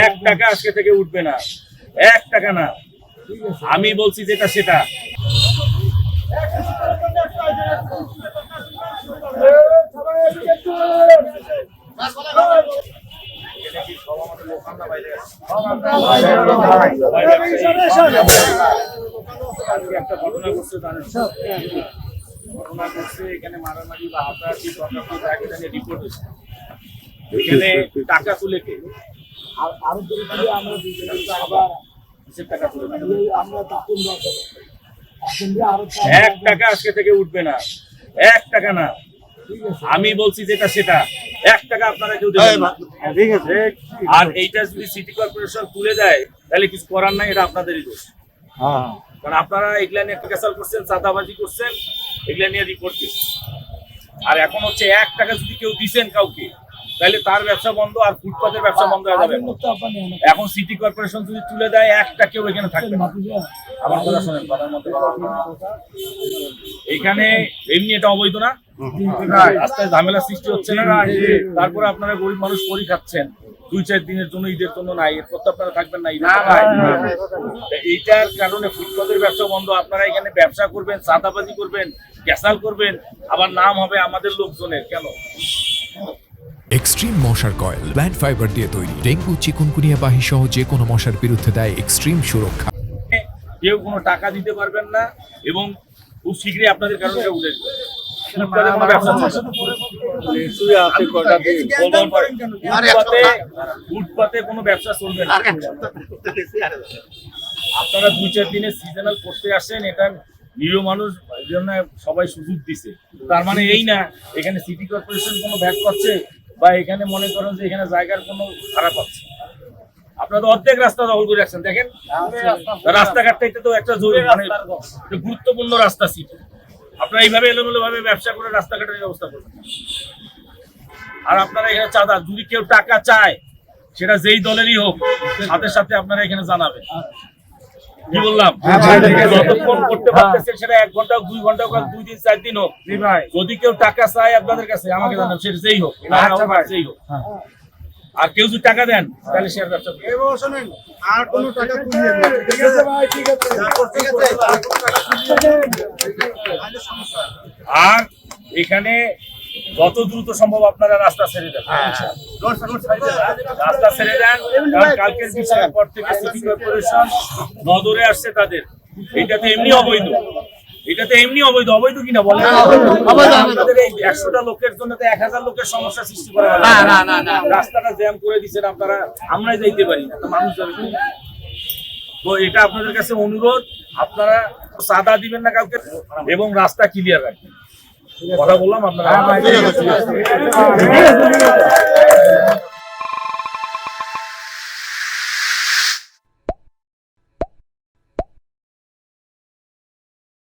এক টাকা আজকে থেকে উঠবে না, এক টাকা না। আমি বলছি যেটা সেটা। একটা ঘটনা ঘটছে জানেন, ঘটনা ঘটছে এখানে মারামারি বা হাতাহাতি রিপোর্ট হয়েছে। এখানে টাকা তুলে কে এক টাকা আজকে থেকে উঠবে না, এক টাকা না। আমি বলছি যেটা সেটা। এক টাকা আপনারা কেউ দেবেন না। আর এইটা যদি সিটি কর্পোরেশন তুলে দেয় তাহলে কিছু করার নাই, এটা আপনাদেরই দোষ। কারণ আপনারা এগুলা নিয়ে ক্যাসাল করছেন, চাঁদাবাজি করছেন, এগুলা নিয়ে রিপোর্ট দিচ্ছেন। আর এখন হচ্ছে এক টাকা যদি কেউ দিচ্ছেন কাউকে তাহলে তার ব্যবসা বন্ধ, আর ফুটপাতের ব্যবসা বন্ধ হয়ে যাবে। এখন সিটি কর্পোরেশন যদি তুলে দেয় একটা কেউ এখানে থাকবে না। আমার কথা শোনেন, কথার মধ্যে এখানে এমনি এটা অবৈধ না, রাস্তায় ঝামেলা সৃষ্টি হচ্ছে না। তারপরে আপনারা গরিব মানুষ করি খাচ্ছেন 2-4 দিনের জন্য, ঈদের জন্য না, এরপর তো আপনারা থাকবেন না। এইটার কারণে ফুটপাতের ব্যবসা বন্ধ। আপনারা এখানে ব্যবসা করবেন, চাঁদাবাজি করবেন, ক্যাসাল করবেন, আবার নাম হবে আমাদের লোকজনের। কেন? এক্সট্রিম মশার কয়েল প্ল্যান্ট ফাইবার দিয়ে তৈরি, ডেঙ্গু, চিকুনগুনিয়া বাহি সহ যে কোনো মশার বিরুদ্ধে দেয় এক্সট্রিম সুরক্ষা। কেউ কোনো টাকা দিতে পারবেন না এবং খুব শীঘ্রই আপনাদের কারণে উঠে যাবে। ফুটপাতে কোনো ব্যবসা চলবে না। আপনারা 2-4 দিনে সিজনাল করতে আসেন, এটা নিরীহ মানুষ জন্য সবাই সুযোগ দিছে। তার মানে এই না এখানে সিটি কর্পোরেশন কোনো ব্যাক করছে বা এখানে মনে করেন যে এখানে জায়গার কোনো খারাপ আছে। আপনারা তো অর্ধেক রাস্তা দখল করে রাখছেন। দেখেন রাস্তাঘাটটা, এটা তো একটা মানে গুরুত্বপূর্ণ রাস্তা সিটি। আপনারা এইভাবে এলোমেলো ভাবে ব্যবসা করে রাস্তাঘাটের ব্যবস্থা করবেন। আর আপনারা এখানে চাঁদা, যদি কেউ টাকা চায় সেটা যেই দলেরই হোক, সাথে সাথে আপনারা এখানে জানাবেন। কি বললাম? যতক্ষণ করতে পারতেছেন সেটা 1 ঘন্টা, 2 ঘন্টা, 2 দিন, 4 দিন হোক। যদি কেউ টাকা চায় আপনাদের কাছে, আমাকে জানাবেন, সেটা যেই হোক, যেই হোক। আর কেউ যদি টাকা দেন তাহলে শেয়ার ব্যবসা আর কোনো টাকা আর এখানে যত দ্রুত সম্ভব আপনারা রাস্তা ছেড়ে দেন, রাস্তা ছেড়ে দেন। কারণ কালকের বিষয়ের পর থেকে সিটি কর্পোরেশন নজরে আসছে তাদের। এটাতে এমনি অবৈধ, এটাতে এমনি অবৈধ। অবৈধ কিনা বলেন? আপনাদের এই 100টা লোকের জন্য তো 1000 লোকের সমস্যা সৃষ্টি করা হবে। রাস্তাটা জ্যাম করে দিচ্ছেন আপনারা, আমরাই যাইতে পারি না, তো মানুষ যাবে। তো এটা আপনাদের কাছে অনুরোধ, আপনারা চাঁদা দিবেন না কাউকে এবং রাস্তা ক্লিয়ার রাখবেন। কথা বললাম আপনারা।